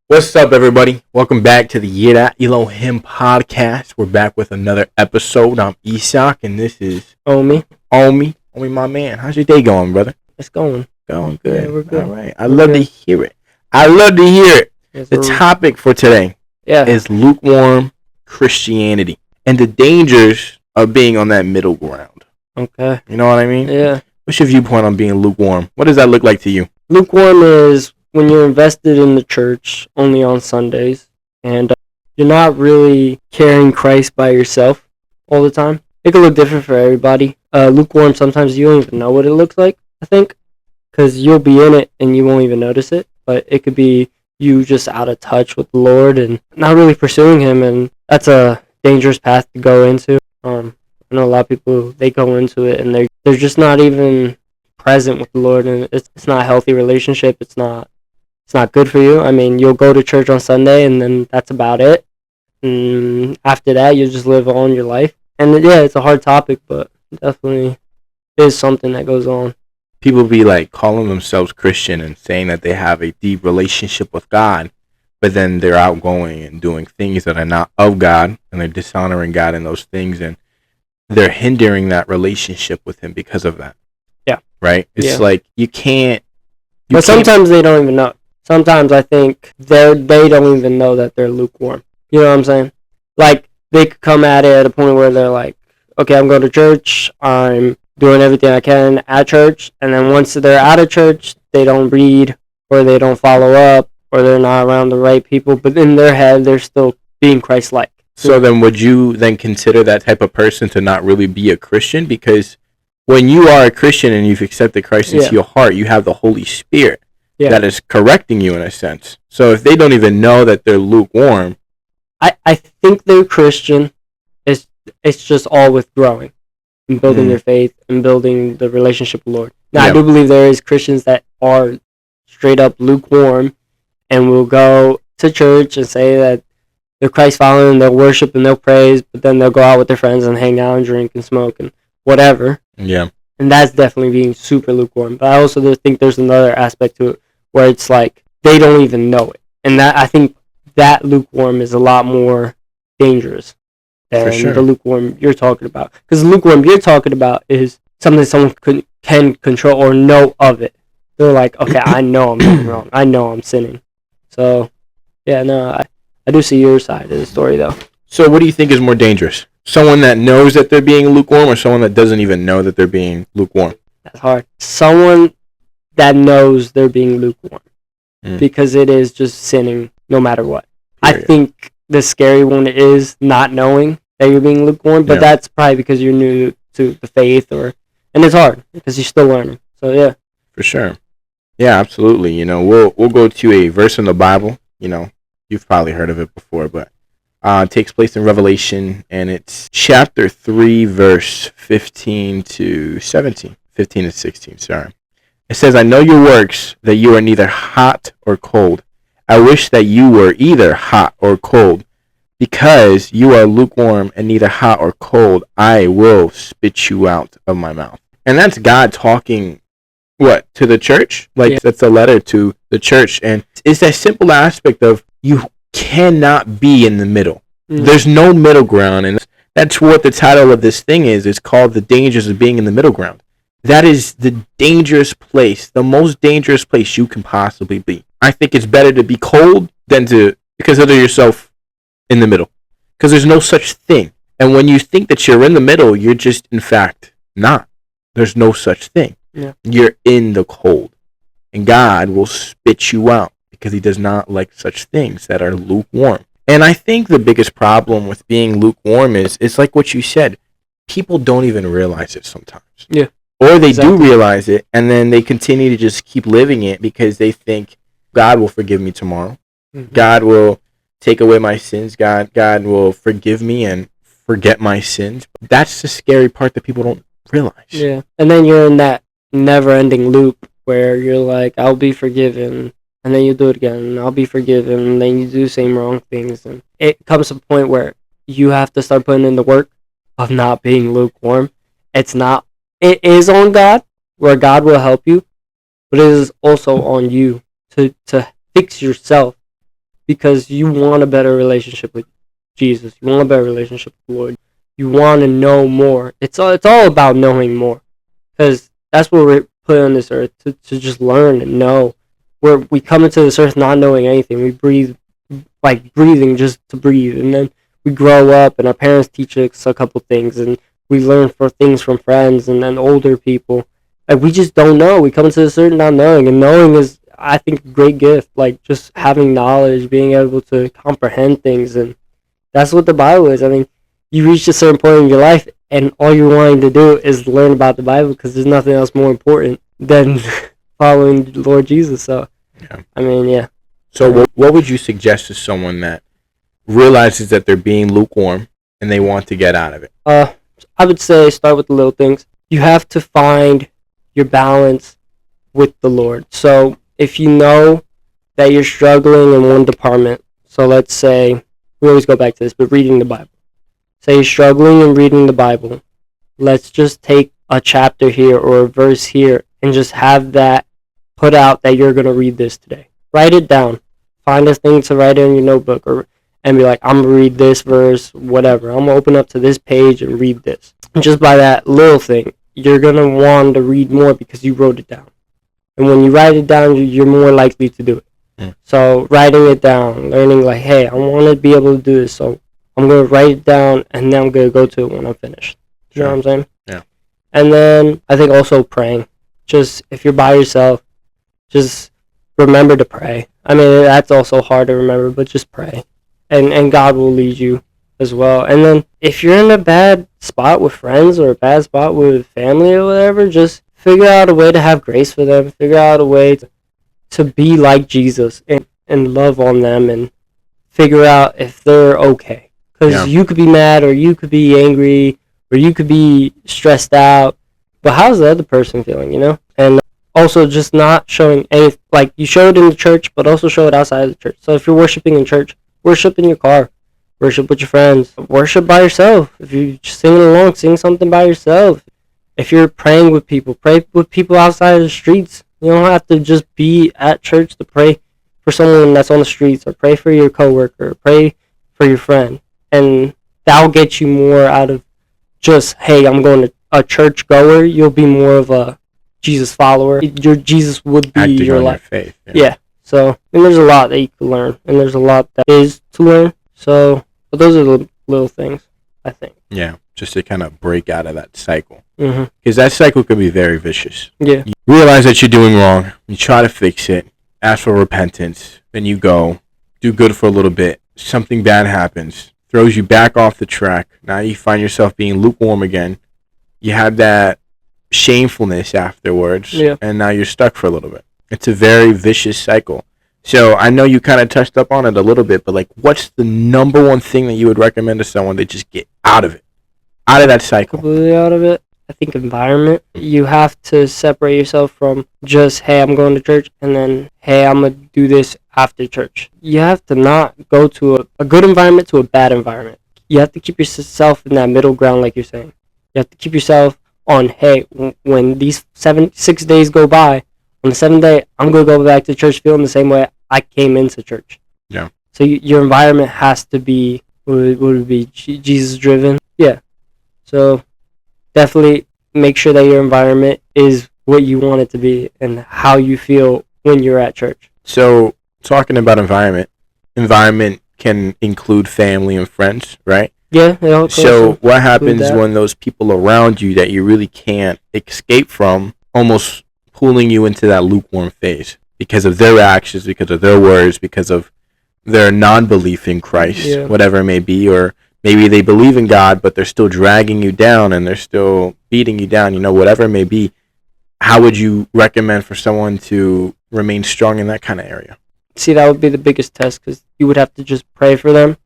What's up, everybody? Welcome back to the Yida Elohim podcast. We're back with another episode. I'm Isak, and this is Omi, my man. How's your day going, brother? it's going. Going good. Yeah, we're good. All right. I love to hear it. Yes, The topic for today yeah, is lukewarm Christianity and the dangers of being on that middle ground. okay. You know what I mean? Yeah. What's your viewpoint on being lukewarm? What does that look like to you? Lukewarm is when you're invested in the church only on Sundays and you're not really carrying Christ by yourself all the time. It can look different for everybody. Lukewarm, sometimes you don't even know what it looks like, I think, because you'll be in it and you won't even notice it. But it could be you just out of touch with the Lord and not really pursuing Him, and that's a dangerous path to go into. I know a lot of people, they go into it and they're just not even present with the Lord, and it's not a healthy relationship. It's not good for you. I mean, you'll go to church on Sunday and then that's about it. And after that, you just live on your life. And yeah, it's a hard topic, but definitely is something that goes on. People be like calling themselves Christian and saying that they have a deep relationship with God, but then they're outgoing and doing things that are not of God, and they're dishonoring God in those things, and they're hindering that relationship with Him because of that. Yeah. Right? It's like you can't. But sometimes they don't even know. Sometimes I think they don't even know that they're lukewarm. You know what I'm saying? Like, they could come at it at a point where they're like, okay, I'm going to church, I'm doing everything I can at church, and then once they're out of church, they don't read, or they don't follow up, or they're not around the right people, but in their head, they're still being Christ-like. So then would you then consider that type of person to not really be a Christian? Because when you are a Christian and you've accepted Christ into your heart, you have the Holy Spirit that is correcting you in a sense. So if they don't even know that they're lukewarm, I think they're Christian. It's just all with growing and building their faith and building the relationship with the Lord. Now, I do believe there is Christians that are straight up lukewarm and will go to church and say that they're Christ following, they'll worship and they'll praise, but then they'll go out with their friends and hang out and drink and smoke and whatever. Yeah. And that's definitely being super lukewarm. But I also think there's another aspect to it where it's like they don't even know it. And that I think that lukewarm is a lot more dangerous than the lukewarm you're talking about. Because the lukewarm you're talking about is something someone can control or know of it. They're like, okay, I know I'm doing wrong. I know I'm sinning. So, yeah, no, I do see your side of the story, though. So what do you think is more dangerous? Someone that knows that they're being lukewarm or someone that doesn't even know that they're being lukewarm? That's hard. Someone that knows they're being lukewarm. Because it is just sinning no matter what. Period. I think the scary one is not knowing that you're being lukewarm, but that's probably because you're new to the faith, and it's hard because you're still learning. So yeah, for sure. Yeah, absolutely. You know, we'll go to a verse in the Bible. You know, you've probably heard of it before, but it takes place in Revelation, and it's chapter 3, verse 15 to 17, 15 to 16. Sorry. It says, I know your works, that you are neither hot or cold. I wish that you were either hot or cold. Because you are lukewarm and neither hot or cold, I will spit you out of my mouth. And that's God talking, to the church? That's a letter to the church. And it's that simple aspect of you cannot be in the middle. There's no middle ground. And that's what the title of this thing is. It's called The Dangers of Being in the Middle Ground. That is the dangerous place, the most dangerous place you can possibly be. I think it's better to be cold than to consider yourself in the middle, because there's no such thing. And when you think that you're in the middle, you're just, in fact, not. There's no such thing. Yeah. You're in the cold, and God will spit you out because He does not like such things that are lukewarm. And I think the biggest problem with being lukewarm is, it's like what you said. People don't even realize it sometimes. Yeah. Or they do realize it, and then they continue to just keep living it because they think God will forgive me tomorrow. Mm-hmm. God will take away my sins. God will forgive me and forget my sins. That's the scary part that people don't realize. Yeah. And then you're in that never-ending loop where you're like, I'll be forgiven, and then you do it again, and I'll be forgiven, and then you do the same wrong things. And it comes to a point where you have to start putting in the work of not being lukewarm. It is on God, where God will help you, but it is also on you to fix yourself because you want a better relationship with Jesus. You want a better relationship with the Lord. You want to know more. It's all about knowing more, because that's what we're put on this earth to just learn and know. Where we come into this earth not knowing anything. We breathe like breathing just to breathe, and then we grow up and our parents teach us a couple things, and we learn for things from friends and then older people. Like we just don't know. We come into this earth not knowing, and knowing is, I think, a great gift. Like just having knowledge, being able to comprehend things, and that's what the Bible is. I mean, you reach a certain point in your life, and all you're wanting to do is learn about the Bible, because there's nothing else more important than following the Lord Jesus. So, Yeah. I mean, yeah. So what would you suggest to someone that realizes that they're being lukewarm and they want to get out of it? I would say start with the little things. You have to find your balance with the Lord. So if you know that you're struggling in one department, so let's say, we always go back to this, but reading the Bible. Say you're struggling in reading the Bible. Let's just take a chapter here or a verse here and just have that put out that you're going to read this today. Write it down. Find a thing to write in your notebook, and be like, I'm going to read this verse, whatever. I'm going to open up to this page and read this. And just by that little thing, you're going to want to read more because you wrote it down. And when you write it down, you're more likely to do it. So writing it down, learning like, hey, I want to be able to do this, so I'm going to write it down, and then I'm going to go to it when I'm finished. You know what I'm saying? Yeah. And then I think also praying. Just if you're by yourself, just remember to pray. I mean, that's also hard to remember, but just pray. And God will lead you as well. And then if you're in a bad spot with friends or a bad spot with family or whatever, just figure out a way to have grace for them. Figure out a way to be like Jesus and love on them, and figure out if they're okay. Because you could be mad, or you could be angry, or you could be stressed out. But how's the other person feeling, you know? And also just not showing any, like you show it in the church, but also show it outside of the church. So if you're worshiping in church, worship in your car. Worship with your friends. Worship by yourself. If you're singing along, sing something by yourself. If you're praying with people, pray with people outside of the streets. You don't have to just be at church to pray for someone that's on the streets, or pray for your coworker, or pray for your friend. And that'll get you more out of just, hey, I'm going to a church goer. You'll be more of a Jesus follower. Your Jesus would be Acting your on life. your faith. Yeah. So, and there's a lot that you can learn, and there's a lot that is to learn. So, but those are the little things, I think. Yeah, just to kind of break out of that cycle. Mm-hmm. Because that cycle can be very vicious. Yeah. You realize that you're doing wrong. You try to fix it. Ask for repentance. Then you go. Do good for a little bit. Something bad happens. Throws you back off the track. Now you find yourself being lukewarm again. You have that shamefulness afterwards. Yeah. And now you're stuck for a little bit. It's a very vicious cycle. So I know you kind of touched up on it a little bit, but like, what's the number one thing that you would recommend to someone to just get out of it? Out of that cycle? Completely out of it. I think environment. You have to separate yourself from just, hey, I'm going to church, and then, hey, I'm going to do this after church. You have to not go to a good environment to a bad environment. You have to keep yourself in that middle ground, like you're saying. You have to keep yourself on, hey, when these 6 days go by, on the 7th day, I'm going to go back to church feeling the same way I came into church. Yeah. So your environment has to be, would it be Jesus driven? Yeah. So definitely make sure that your environment is what you want it to be and how you feel when you're at church. So talking about environment can include family and friends, right? Yeah. So what happens when those people around you that you really can't escape from almost pulling you into that lukewarm phase because of their actions, because of their words, because of their non-belief in Christ, whatever it may be, or maybe they believe in God, but they're still dragging you down and they're still beating you down, whatever it may be. How would you recommend for someone to remain strong in that kind of area? See, that would be the biggest test, because you would have to just pray for them.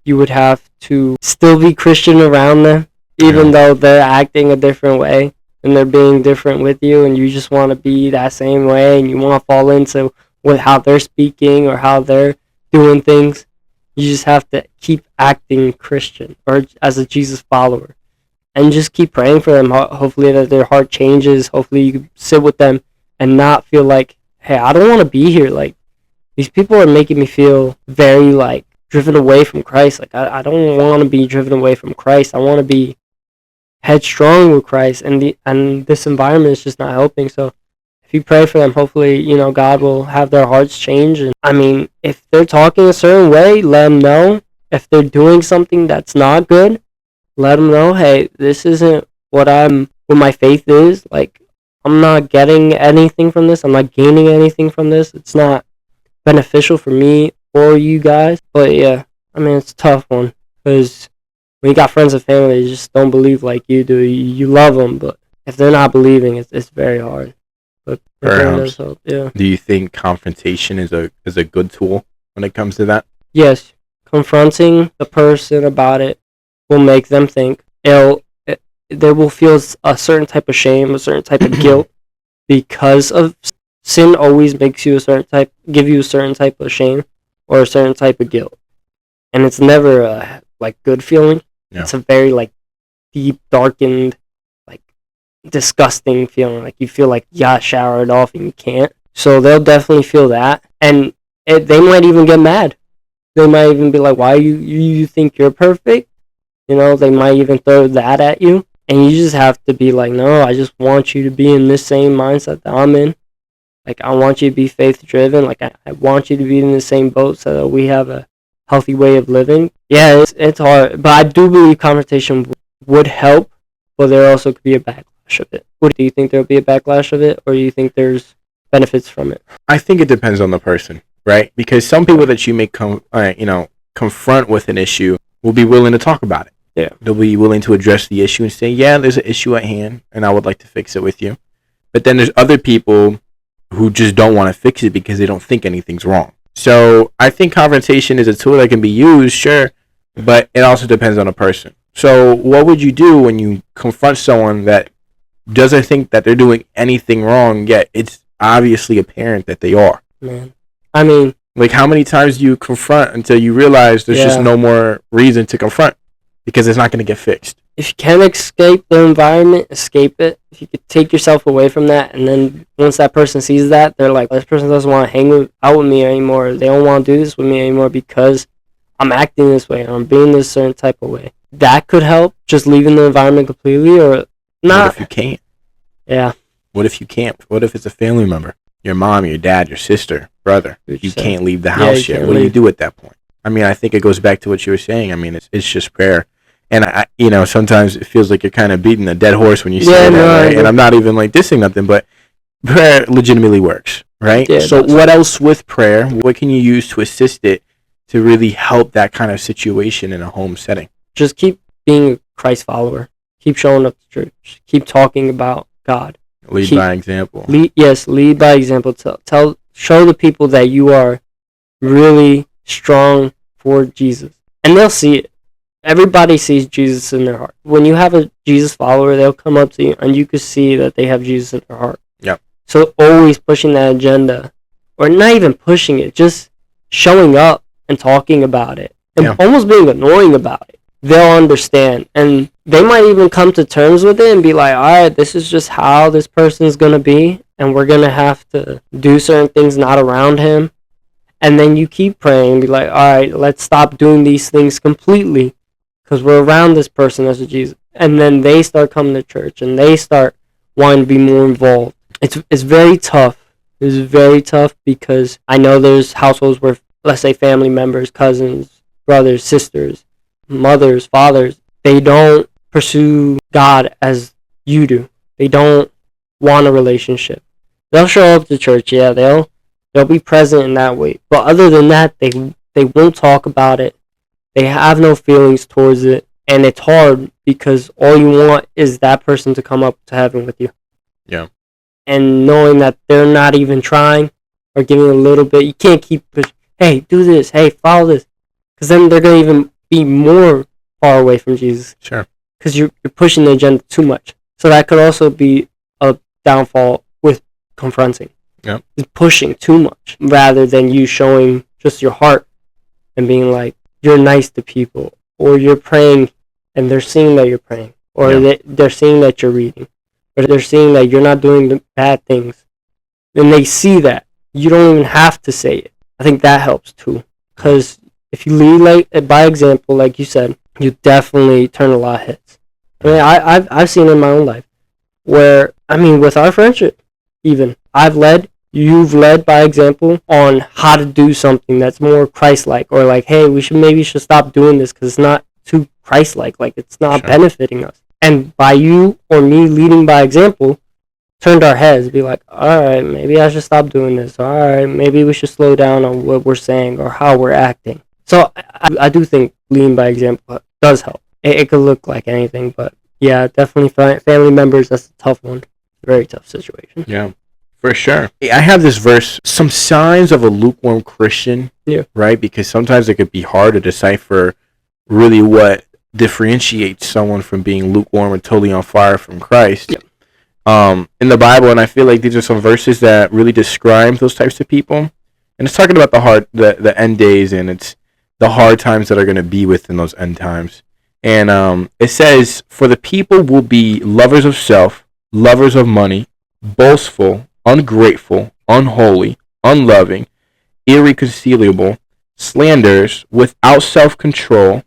You would have to still be Christian around them, even though they're acting a different way and they're being different with you, and you just want to be that same way, and you want to fall into how they're speaking or how they're doing things. You just have to keep acting Christian or as a Jesus follower, and just keep praying for them. Hopefully that their heart changes. Hopefully you can sit with them and not feel like, hey, I don't want to be here. Like, these people are making me feel very like driven away from Christ. Like I don't want to be driven away from Christ. I want to be headstrong with Christ, and this environment is just not helping. So if you pray for them, hopefully, God will have their hearts change. And I mean, if they're talking a certain way, let them know. If they're doing something that's not good, let them know, hey, this isn't what my faith is. Like, I'm not getting anything from this. I'm not gaining anything from this. It's not beneficial for me or you guys. But yeah, I mean, it's a tough one because when you got friends and family, they just don't believe like you do. You love them, but if they're not believing, it's very hard. But Perhaps. help, yeah. Do you think confrontation is a good tool when it comes to that? Yes, confronting the person about it will make them think. They will feel a certain type of shame, a certain type of guilt because of sin. Always makes you give you a certain type of shame or a certain type of guilt, and it's never a like good feeling. Yeah. It's a very like deep, darkened, like disgusting feeling. Like you feel like you got showered off and you can't. So they'll definitely feel that, and they might even get mad. They might even be like, "Why you think you're perfect?" They might even throw that at you, and you just have to be like, "No, I just want you to be in this same mindset that I'm in. Like I want you to be faith driven. Like I want you to be in the same boat so that we have a healthy way of living." Yeah, it's hard, but I do believe confrontation would help, but there also could be a backlash of it. What do you think there'll be a backlash of it, or do you think there's benefits from it? I think it depends on the person, right? Because some people that you may confront with an issue will be willing to talk about it. Yeah, they'll be willing to address the issue and say, "Yeah, there's an issue at hand, and I would like to fix it with you." But then there's other people who just don't want to fix it because they don't think anything's wrong. So I think confrontation is a tool that can be used, sure, but it also depends on a person. So what would you do when you confront someone that doesn't think that they're doing anything wrong, yet it's obviously apparent that they are? Man, I mean, like how many times do you confront until you realize there's just no more reason to confront because it's not going to get fixed? If you can escape the environment, escape it. If you could take yourself away from that, and then once that person sees that, they're like, this person doesn't want to out with me anymore. They don't want to do this with me anymore because I'm acting this way or I'm being this certain type of way. That could help, just leaving the environment completely or not. What if you can't? Yeah. What if you can't? What if it's a family member? Your mom, your dad, your sister, brother. You can't leave the house yet. What do you do at that point? I mean, I think it goes back to what you were saying. I mean, it's just prayer. And sometimes it feels like you're kind of beating a dead horse when you say that, right? And I'm not even like dissing nothing, but prayer legitimately works, right? Yeah, so what else with prayer? What can you use to assist it to really help that kind of situation in a home setting? Just keep being a Christ follower. Keep showing up to church. Keep talking about God. Lead by example. Lead by example. Show the people that you are really strong for Jesus, and they'll see it. Everybody sees Jesus in their heart. When you have a Jesus follower, they'll come up to you, and you can see that they have Jesus in their heart. Yeah. So always pushing that agenda, or not even pushing it, just showing up and talking about it, and almost being annoying about it. They'll understand, and they might even come to terms with it and be like, all right, this is just how this person's going to be, and we're going to have to do certain things not around him. And then you keep praying and be like, all right, let's stop doing these things completely because we're around this person as a Jesus. And then they start coming to church and they start wanting to be more involved. It's very tough. It's very tough because I know there's households where, let's say, family members, cousins, brothers, sisters, mothers, fathers, they don't pursue God as you do. They don't want a relationship. They'll show up to church, yeah, they'll be present in that way. But other than that, they won't talk about it. They have no feelings towards it. And it's hard because all you want is that person to come up to heaven with you. Yeah. And knowing that they're not even trying or giving a little bit, you can't keep pushing, hey, do this, hey, follow this. Because then they're going to even be more far away from Jesus. Sure. Because you're pushing the agenda too much. So that could also be a downfall with confronting. Yep. Pushing too much rather than you showing just your heart and being like, you're nice to people, or you're praying and they're seeing that you're praying, or they're seeing that you're reading, or they're seeing that you're not doing the bad things. Then they see that. You don't even have to say it. I think that helps too. Because if you lead by example, like you said, you definitely turn a lot of heads. I mean, I've seen in my own life where, I mean, with our friendship, even you've led by example on how to do something that's more Christ-like, or like, hey, we should stop doing this because it's not too Christ-like, like it's not benefiting us. And by you or me leading by example, turned our heads, be like, all right, maybe I should stop doing this. All right, maybe we should slow down on what we're saying or how we're acting. So I do think leading by example does help. It could look like anything, but yeah, definitely family members, that's a tough one. Very tough situation. Yeah, for sure. I have this verse, some signs of a lukewarm Christian, right? Because sometimes it could be hard to decipher really what differentiates someone from being lukewarm and totally on fire from Christ. Yeah. In the Bible, and I feel like these are some verses that really describe those types of people. And it's talking about the end days, and it's the hard times that are going to be within those end times. And it says, "For the people will be lovers of self, lovers of money, boastful, ungrateful, unholy, unloving, irreconcilable, slanderers, without self-control,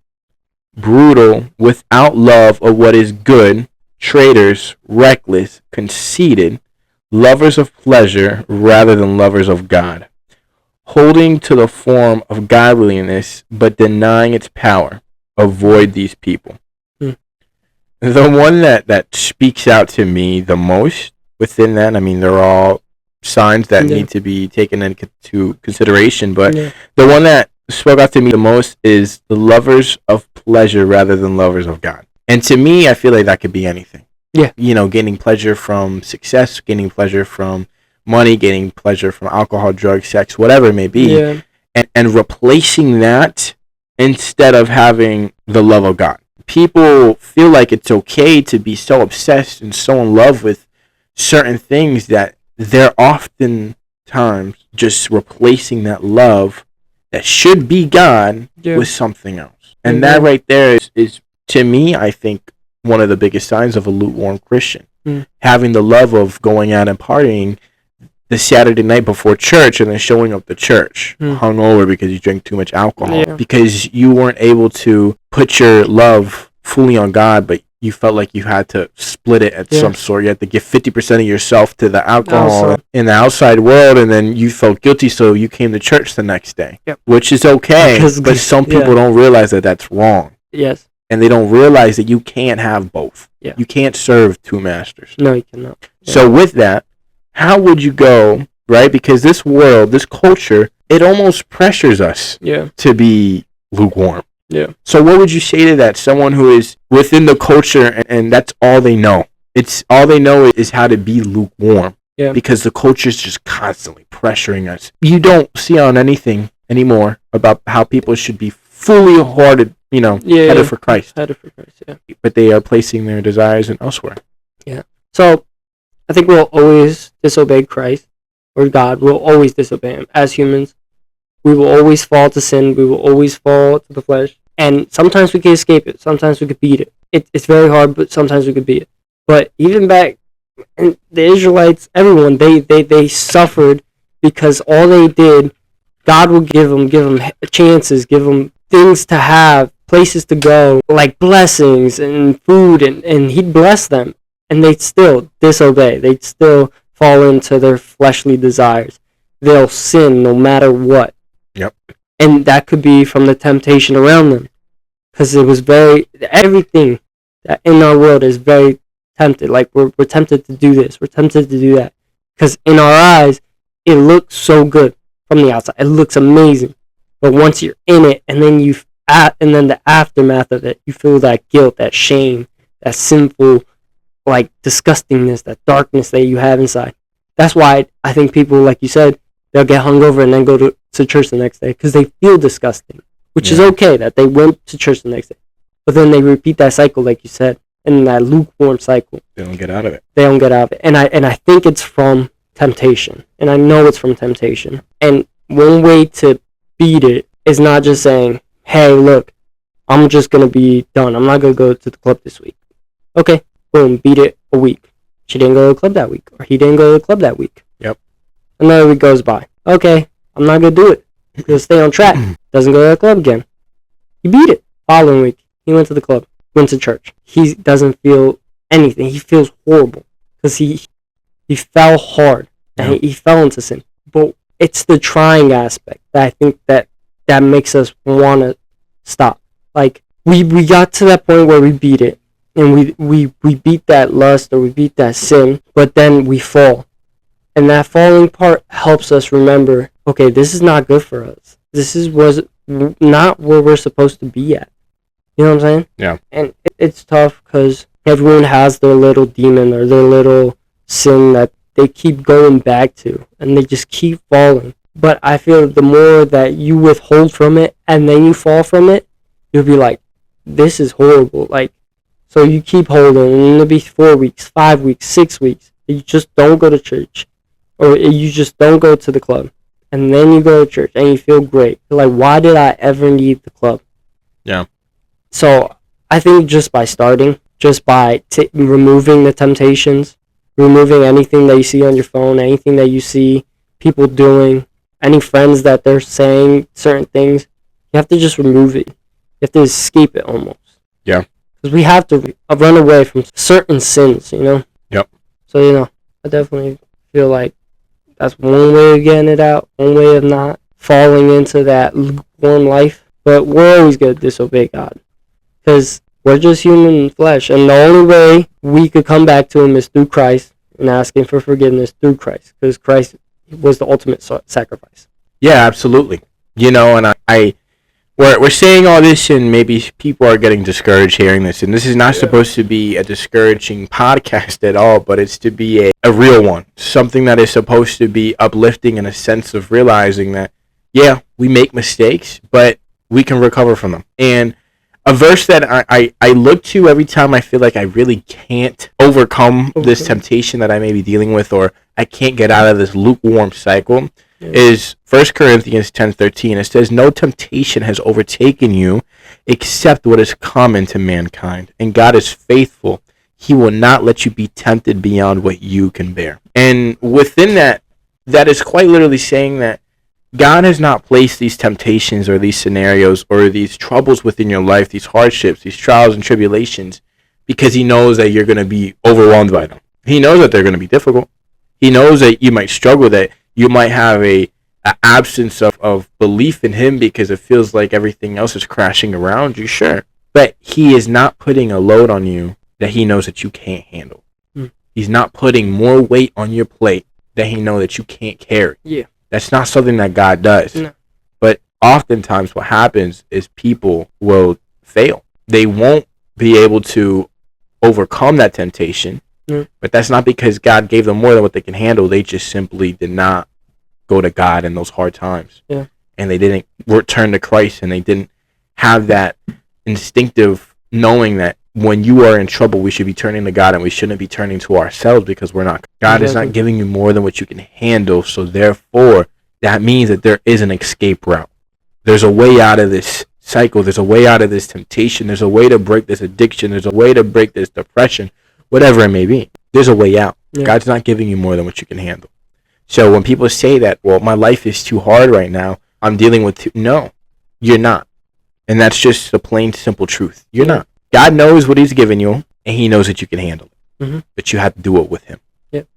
brutal, without love of what is good, traitors, reckless, conceited, lovers of pleasure rather than lovers of God, holding to the form of godliness but denying its power. Avoid these people." The one that speaks out to me the most within that, I mean, they're all signs that need to be taken into consideration, but the one that spoke out to me the most is the lovers of pleasure rather than lovers of God. And to me, I feel like that could be anything. Yeah. You know, gaining pleasure from success, gaining pleasure from money, gaining pleasure from alcohol, drugs, sex, whatever it may be. Yeah. And replacing that instead of having the love of God. People feel like it's okay to be so obsessed and so in love with certain things that they're oftentimes just replacing that love that should be God with something else. And that right there is, to me, I think, one of the biggest signs of a lukewarm Christian. Having the love of going out and partying the Saturday night before church and then showing up to church hungover because you drank too much alcohol. Because you weren't able to put your love fully on God, but you felt like you had to split it at some sort. You had to give 50% of yourself to the alcohol in the outside world, and then you felt guilty, so you came to church the next day, which is okay, but some people don't realize that that's wrong. Yes. And they don't realize that you can't have both. Yeah. You can't serve two masters. No, you cannot. Yeah. So with that, how would you go, right? Because this world, this culture, it almost pressures us to be lukewarm. Yeah. So what would you say to that? Someone who is within the culture and that's all they know. It's all they know is how to be lukewarm. Yeah. Because the culture is just constantly pressuring us. You don't see on anything anymore about how people should be fully hearted, headed for Christ. Headed for Christ, yeah. But they are placing their desires in elsewhere. Yeah. So I think we'll always disobey Christ or God. We'll always disobey Him as humans. We will always fall to sin. We will always fall to the flesh. And sometimes we can escape it. Sometimes we could beat it. It's very hard, but sometimes we could beat it. But even back, and the Israelites, everyone, they suffered because all they did, God will give them chances, give them things to have, places to go, like blessings and food, and He'd bless them. And they'd still disobey. They'd still fall into their fleshly desires. They'll sin no matter what. Yep. And that could be from the temptation around them. Because it was everything that in our world is very tempted. Like, we're tempted to do this. We're tempted to do that. Because in our eyes, it looks so good from the outside. It looks amazing. But once you're in it, and then the aftermath of it, you feel that guilt, that shame, that sinful, like, disgustingness, that darkness that you have inside. That's why I think people, like you said, they'll get hungover and then go to church the next day because they feel disgusting, which is okay that they went to church the next day. But then they repeat that cycle, like you said, and that lukewarm cycle. They don't get out of it. And I think it's from temptation. And I know it's from temptation. And one way to beat it is not just saying, hey, look, I'm just going to be done. I'm not going to go to the club this week. Okay, boom, beat it a week. She didn't go to the club that week. Or he didn't go to the club that week. Yep. Another week goes by. Okay, I'm not going to do it. He'll stay on track. Doesn't go to the club again. He beat it. Following week, he went to the club, went to church. He doesn't feel anything. He feels horrible because he fell hard and he fell into sin. But it's the trying aspect that I think that makes us want to stop. Like we got to that point where we beat it, and we beat that lust or we beat that sin, but then we fall. And that falling part helps us remember, okay, this is not good for us. This was not where we're supposed to be at. You know what I'm saying? Yeah. And it's tough because everyone has their little demon or their little sin that they keep going back to, and they just keep falling. But I feel the more that you withhold from it and then you fall from it, you'll be like, this is horrible. Like, so you keep holding, and it'll be 4 weeks, 5 weeks, 6 weeks. You just don't go to church, or you just don't go to the club, and then you go to church and you feel great. You're like, why did I ever need the club? Yeah. So I think just by starting, just by removing the temptations, removing anything that you see on your phone, anything that you see people doing, any friends that they're saying certain things, you have to just remove it. You have to escape it almost. Yeah. Because we have to run away from certain sins, you know? Yep. So, I definitely feel like that's one way of getting it out, one way of not falling into that lukewarm life. But we're always going to disobey God. Because we're just human flesh. And the only way we could come back to Him is through Christ and asking for forgiveness through Christ. Because Christ was the ultimate sacrifice. Yeah, absolutely. And we're saying all this, and maybe people are getting discouraged hearing this. And this is not supposed to be a discouraging podcast at all, but it's to be a real one. Something that is supposed to be uplifting in a sense of realizing that, yeah, we make mistakes, but we can recover from them. And a verse that I look to every time I feel like I really can't overcome this temptation that I may be dealing with, or I can't get out of this lukewarm cycle, is 1 Corinthians 10:13. It says, "No temptation has overtaken you except what is common to mankind. And God is faithful. He will not let you be tempted beyond what you can bear." And within that is quite literally saying that God has not placed these temptations or these scenarios or these troubles within your life, these hardships, these trials and tribulations, because He knows that you're going to be overwhelmed by them. He knows that they're going to be difficult. He knows that you might struggle, that you might have a absence of belief in Him because it feels like everything else is crashing around you, sure. But He is not putting a load on you that He knows that you can't handle. He's not putting more weight on your plate that He knows that you can't carry. Yeah. That's not something that God does. No. But oftentimes what happens is people will fail. They won't be able to overcome that temptation, but that's not because God gave them more than what they can handle. They just simply did not go to God in those hard times. Yeah. And they didn't return to Christ, and they didn't have that instinctive knowing that when you are in trouble, we should be turning to God and we shouldn't be turning to ourselves because we're not. God is not giving you more than what you can handle. So therefore, that means that there is an escape route. There's a way out of this cycle. There's a way out of this temptation. There's a way to break this addiction. There's a way to break this depression, whatever it may be. There's a way out. Yeah. God's not giving you more than what you can handle. So when people say that, well, my life is too hard right now, I'm dealing with no, you're not. And that's just the plain, simple truth. You're not. God knows what He's given you, and He knows that you can handle it. But you have to do it with Him. Yep.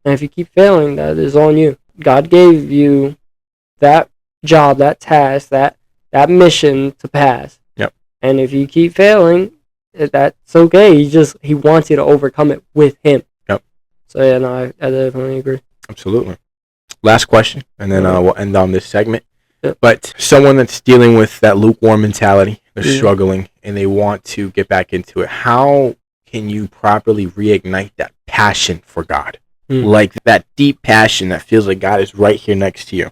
And if you keep failing, that is on you. God gave you that job, that task, that mission to pass. Yep. And if you keep failing, that's okay. He wants you to overcome it with Him. Yep. So yeah, no, I definitely agree. Absolutely. Last question, and then we'll end on this segment. Yep. But someone that's dealing with that lukewarm mentality, they're struggling, and they want to get back into it. How can you properly reignite that passion for God? Like that deep passion that feels like God is right here next to you.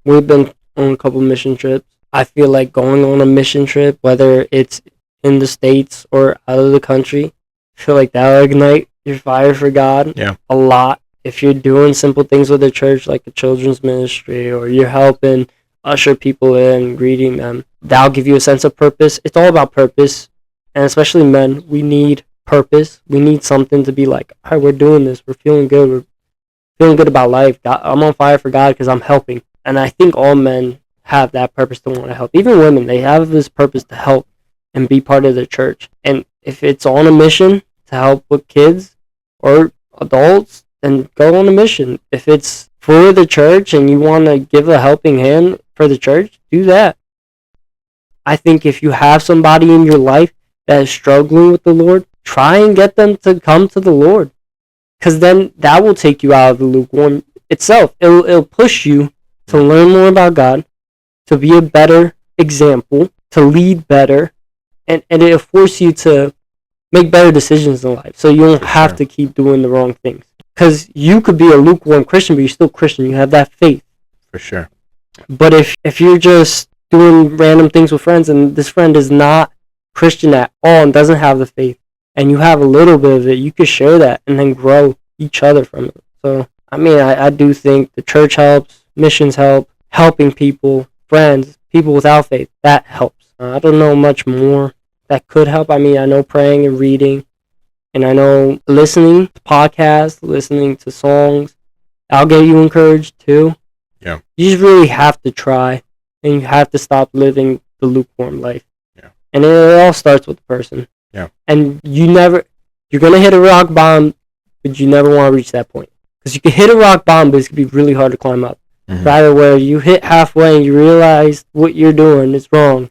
We've been on a couple mission trips. I feel like going on a mission trip, whether it's in the States or out of the country, I feel like that'll ignite your fire for God a lot. If you're doing simple things with the church, like a children's ministry, or you're helping usher people in, greeting them, that'll give you a sense of purpose. It's all about purpose, and especially men, we need purpose. We need something to be like, all right, we're doing this, we're feeling good, we're feeling good about life. I'm on fire for God because I'm helping. And I think all men have that purpose to want to help. Even women, they have this purpose to help and be part of the church. And if it's on a mission to help with kids or adults, then go on a mission. If it's for the church and you want to give a helping hand for the church, do that. I think if you have somebody in your life that is struggling with the Lord, try and get them to come to the Lord. Because then that will take you out of the lukewarm itself. It'll push you to learn more about God, to be a better example, to lead better, and it'll force you to make better decisions in life. So you don't have to keep doing the wrong things. Because you could be a lukewarm Christian, but you're still Christian. You have that faith. For sure. But if you're just doing random things with friends and this friend is not Christian at all and doesn't have the faith, and you have a little bit of it, you could share that and then grow each other from it. So, I mean, I do think the church helps, missions help, helping people, friends, people without faith, that helps. I don't know much more that could help. I mean, I know praying and reading, and I know listening to podcasts, listening to songs, I'll get you encouraged too. Yeah. You just really have to try, and you have to stop living the lukewarm life. Yeah. And it all starts with the person. Yeah. And you're going to hit a rock bottom, but you never want to reach that point. Because you can hit a rock bottom, but it's going to be really hard to climb up. Mm-hmm. Rather, where you hit halfway and you realize what you're doing is wrong,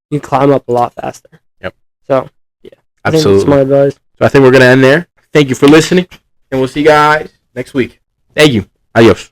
you climb up a lot faster. Yep. So, yeah. Absolutely. I think that's my advice. So I think we're going to end there. Thank you for listening, and we'll see you guys next week. Thank you. Adios.